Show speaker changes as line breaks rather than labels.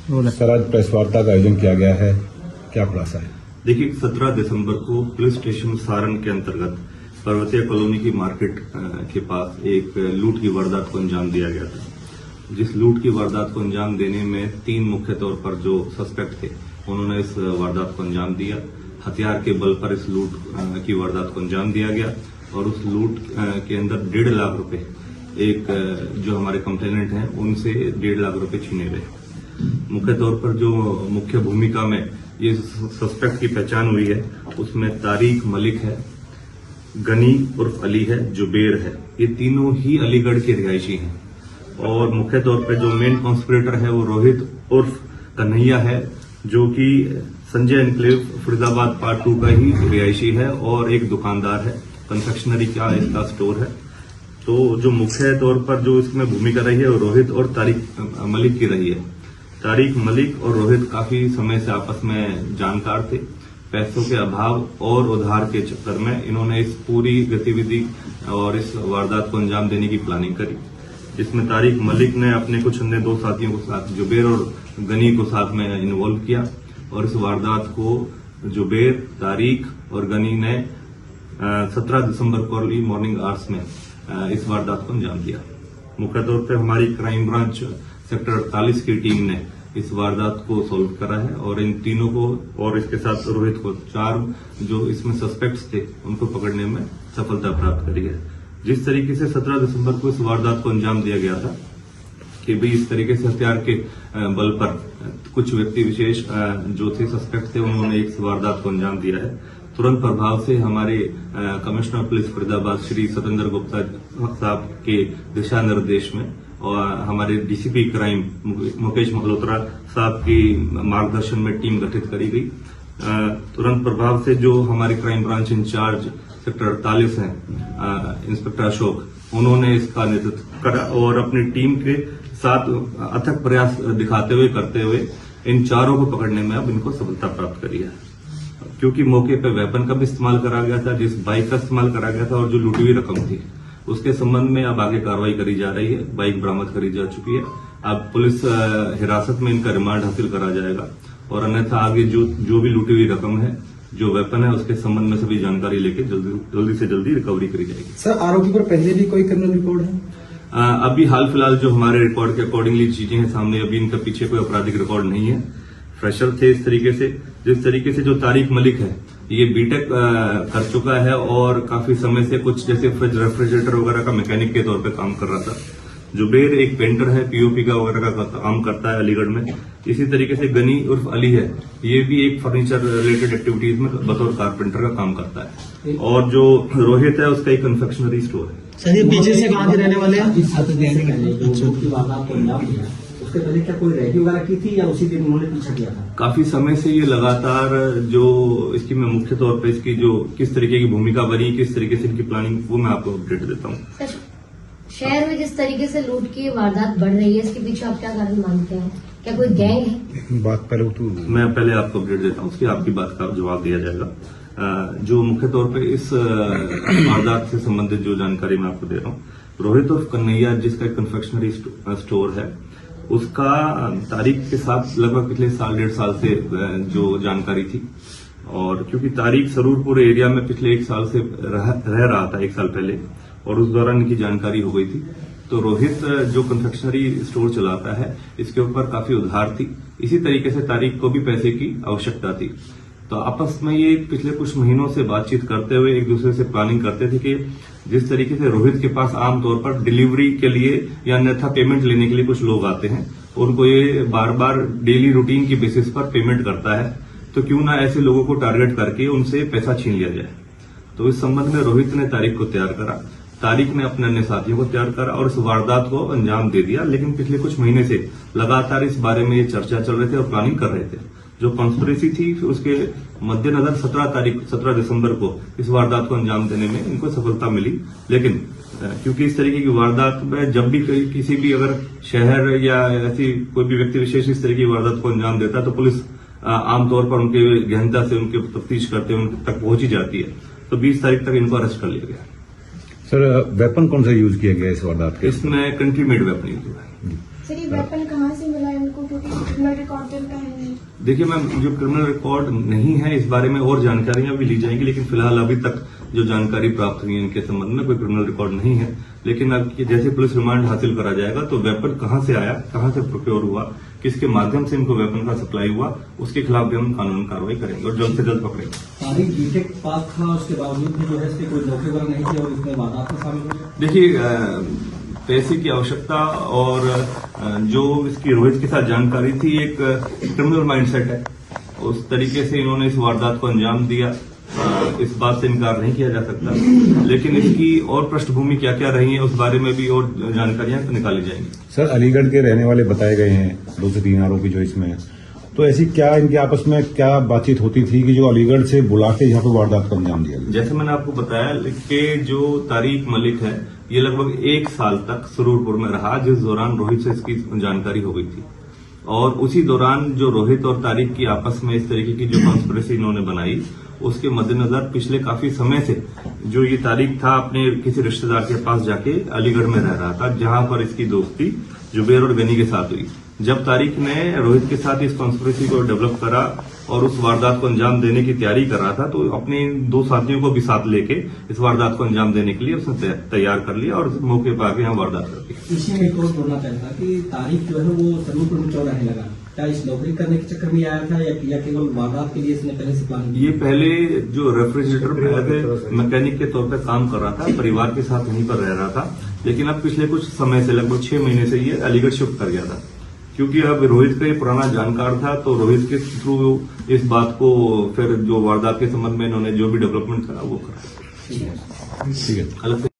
Sir, आज press वार्ता का आयोजन किया गया है, क्या खुलासा है?
देखिए, 17 दिसंबर को पुलिस स्टेशन सारण के अंतर्गत पर्वतीय कॉलोनी की मार्केट के पास एक लूट की वारदात को अंजाम दिया गया था। जिस लूट की वारदात को अंजाम देने में 3 मुख्य तौर पर जो सस्पेक्ट थे, उन्होंने इस वारदात को अंजाम दिया। हथियार के बल पर इस लूट की वारदात को अंजाम दिया गया और उस लूट के अंदर 1.5 लाख रुपए एक जो हमारे कंप्लेनेंट हैं उनसे 1.5 लाख रुपए छीने गए। मुख्य तौर पर जो मुख्य भूमिका में ये सस्पेक्ट की पहचान हुई है, उसमें तारिक मलिक है, गनी उर्फ अली है, जुबेर है। ये तीनों ही अलीगढ़ के रिहायशी हैं और मुख्य तौर पर जो मेन कॉन्स्पिरेटर है वो रोहित उर्फ कन्हैया है, जो कि संजय एनक्लेव फरीदाबाद पार्ट 2 का ही रिहायशी है और एक दुकानदार है, कन्फेक्शनरी का इसका स्टोर है। तो जो मुख्य तौर पर जो इसमें भूमिका रही है वो रोहित और तारिक मलिक की रही है। तारिक मलिक और रोहित काफी समय से आपस में जानकार थे। पैसों के अभाव और उधार के चक्कर में इन्होंने इस पूरी गतिविधि और इस वारदात को अंजाम देने की प्लानिंग करी, जिसमें तारिक मलिक ने अपने कुछ अन्य 2 साथियों को साथ जुबेर और गनी को साथ में इन्वॉल्व किया और इस वारदात को जुबेर, तारिक और गनी ने 17 दिसंबर को अर्ली मॉर्निंग आवर्स में इस वारदात को अंजाम दिया। मुख्य तौर पर हमारी क्राइम ब्रांच सेक्टर 48 की टीम ने इस वारदात को सॉल्व करा है और इन तीनों को और इसके साथ रोहित को 4 जो इसमें सस्पेक्ट्स थे उनको पकड़ने में सफलता प्राप्त करी है। जिस तरीके से 17 दिसंबर को इस वारदात को अंजाम दिया गया था कि भाई इस तरीके से हथियार के बल पर कुछ व्यक्ति विशेष जो थे सस्पेक्ट थे, उन्होंने इस वारदात को अंजाम दिया है। तुरंत प्रभाव से हमारे कमिश्नर पुलिस फरीदाबाद श्री सतेंद्र गुप्ता साहब के दिशा निर्देश में और हमारे डीसीपी क्राइम मुकेश मल्होत्रा साहब की मार्गदर्शन में टीम गठित करी गई। तुरंत प्रभाव से जो हमारे क्राइम ब्रांच इंचार्ज सेक्टर 48 हैं, इंस्पेक्टर अशोक, उन्होंने इसका नेतृत्व करा और अपनी टीम के साथ अथक प्रयास दिखाते हुए करते हुए इन चारों को पकड़ने में अब इनको सफलता प्राप्त करी है। क्योंकि मौके पर वेपन का भी इस्तेमाल करा गया था, जिस बाइक का इस्तेमाल करा गया था और जो लूटी हुई रकम थी उसके संबंध में अब आगे कार्रवाई करी जा रही है। बाइक बरामद करी जा चुकी है। अब पुलिस हिरासत में इनका रिमांड हासिल करा जाएगा और अन्यथा आगे जो भी लूटी हुई रकम है, जो वेपन है, उसके संबंध में सभी जानकारी लेके जल्दी से जल्दी रिकवरी करी जाएगी।
सर, आरोपी पर पहले भी कोई क्रिमिनल रिकॉर्ड है?
अभी हाल फिलहाल जो हमारे रिकॉर्ड के अकॉर्डिंगली चीजें हैं सामने, अभी इनके पीछे कोई आपराधिक रिकॉर्ड नहीं है। फ्रेशर थे इस तरीके से। जिस तरीके से जो तारिक मलिक है ये बीटेक कर चुका है और काफी समय से कुछ जैसे फ्रिज रेफ्रिजरेटर वगैरह का मैकेनिक के तौर पे काम कर रहा था। जुबेर एक पेंटर है, पीओपी का वगैरह का काम करता है अलीगढ़ में। इसी तरीके से गनी उर्फ अली है, ये भी एक फर्नीचर रिलेटेड एक्टिविटीज में बतौर कारपेंटर का काम करता है। और जो रोहित है उसका एक कन्फेक्शनरी स्टोर है।
सर, ये पीछे से कहाँ के रहने वाले हैं?
उसके पहले क्या कोई रैकी वगैरह की थी या उसी दिन उन्होंने पीछा किया था?
काफी समय से ये लगातार जो इसकी मैं मुख्य तौर पर इसकी जो किस तरीके की भूमिका बनी, किस तरीके से इनकी प्लानिंग, वो मैं आपको अपडेट देता हूँ।
शहर में जिस तरीके से लूट की वारदात बढ़ रही है, इसके पीछे आप क्या कारण मानते हैं? क्या कोई गैंग है?
बात पहले तो
मैं पहले आपको अपडेट देता हूँ, उसकी आपकी बात का जवाब दिया जाएगा। जो मुख्य तौर पे इस वारदात से संबंधित जो जानकारी मैं आपको दे रहा हूँ, रोहित उर्फ कन्हैया जिसका कन्फेक्शनरी स्टोर है, उसका तारिक के साथ लगभग पिछले 1.5 साल से जो जानकारी थी और क्योंकि तारिक सरूरपुर एरिया में पिछले 1 साल से रह रहा था 1 साल पहले, और उस दौरान इनकी जानकारी हो गई थी। तो रोहित जो कन्फेक्शनरी स्टोर चलाता है, इसके ऊपर काफी उधार थी। इसी तरीके से तारिक को भी पैसे की आवश्यकता थी। तो आपस में ये पिछले कुछ महीनों से बातचीत करते हुए एक दूसरे से प्लानिंग करते थे कि जिस तरीके से रोहित के पास आमतौर पर डिलीवरी के लिए या अन्यथा पेमेंट लेने के लिए कुछ लोग आते हैं, उनको ये बार बार डेली रूटीन की बेसिस पर पेमेंट करता है, तो क्यों ना ऐसे लोगों को टारगेट करके उनसे पैसा छीन लिया जाए। तो इस संबंध में रोहित ने तारिक को तैयार करा, तारिक ने अपने अन्य साथियों को तैयार करा और इस वारदात को अंजाम दे दिया। लेकिन पिछले कुछ महीने से लगातार इस बारे में ये चर्चा चल रहे थे और प्लानिंग कर रहे थे। जो कॉन्स्पिरेसी थी उसके मद्देनजर 17 दिसंबर को इस वारदात को अंजाम देने में इनको सफलता मिली। लेकिन क्योंकि इस तरीके की वारदात में जब भी किसी भी अगर शहर या ऐसी कोई भी व्यक्ति विशेष इस तरह की वारदात को अंजाम देता है तो पुलिस आमतौर पर उनके गहनता से उनके तफ्तीश करते हुए उनके तक पहुंच ही जाती है। तो 20 तारीख तक इनको अरेस्ट कर लिया गया।
सर, वेपन कौन सा यूज किया गया इस वारदात के?
इसमें कंट्री मेड वेपन यूज हुआ है।
सर, ये वेपन कहाँ से मिला है इनको?
क्रिमिनल रिकॉर्ड देता है?
देखिए मैम, जो क्रिमिनल रिकॉर्ड नहीं है इस बारे में और जानकारियां भी ली जाएंगी, लेकिन फिलहाल अभी तक जो जानकारी प्राप्त हुई है इनके संबंध में कोई क्रिमिनल रिकॉर्ड नहीं है। लेकिन अब जैसे पुलिस रिमांड हासिल करा जाएगा तो वेपन कहां से आया, कहां से प्रोक्योर हुआ, किसके माध्यम से इनको वेपन का सप्लाई हुआ, उसके खिलाफ भी हम कानूनी कार्रवाई करेंगे और जल्द से जल्द पकड़ेंगे।
तारीख बीटेक पास था, उसके बावजूद भी जो है इसके कोई नौकरी वगैरह नहीं थी और इसमें वारदात में शामिल हुआ।
देखिए, पैसे की आवश्यकता और जो इसकी रोहित के साथ जानकारी थी, एक क्रिमिनल माइंडसेट है, उस तरीके से इन्होंने इस वारदात को अंजाम दिया। इस बात से इनकार नहीं किया जा सकता, लेकिन इसकी और पृष्ठभूमि क्या क्या रही है उस बारे में भी और जानकारियां निकाली जाएंगी।
सर, अलीगढ़ के रहने वाले बताए गए हैं 2 से 3 आरोपी जो इसमें है, तो ऐसी क्या इनके आपस में क्या बातचीत होती थी कि जो अलीगढ़ से बुला के यहाँ पे वारदात को अंजाम दिया गया?
जैसे मैंने आपको बताया कि जो तारिक मलिक है ये लगभग 1 साल तक सुरूरपुर में रहा, जिस दौरान रोहित से इसकी जानकारी हो गई थी। और उसी दौरान जो रोहित और तारिक की आपस में इस तरीके की जो कॉन्स्पिरेसी इन्होंने बनाई, उसके मद्देनजर पिछले काफी समय से जो ये तारिक था अपने किसी रिश्तेदार के पास जाके अलीगढ़ में रह रहा था, जहां पर इसकी दोस्ती जुबेर और गनी के साथ हुई। जब तारिक ने रोहित के साथ इस कॉन्स्पिरेसी को डेवलप करा और उस वारदात को अंजाम देने की तैयारी कर रहा था, तो अपने 2 साथियों को भी साथ लेके इस वारदात को अंजाम देने के लिए उसने तैयार कर लिया और मौके पर आके यहाँ वारदात कर दी।
इसी में एक और बोलना चाहता कि तारीख जो है वो सरूरपुर में क्यों रहने लगा? क्या इस नौकरी करने के चक्कर में आया था या केवल वारदात के लिए इसने पहले से प्लान किया?
ये पहले जो रेफ्रिजरेटर में मैकेनिक के तौर पर काम कर रहा था, परिवार के साथ वहीं पर रह रहा था, लेकिन अब पिछले कुछ समय से लगभग 6 महीने से ये अलीगढ़ शिफ्ट कर गया था, क्योंकि अब रोहित का ये पुराना जानकार था। तो रोहित के थ्रू इस बात को फिर जो वारदात के संबंध में इन्होंने जो भी डेवलपमेंट करा वो करा।
ठीक है।
अलग से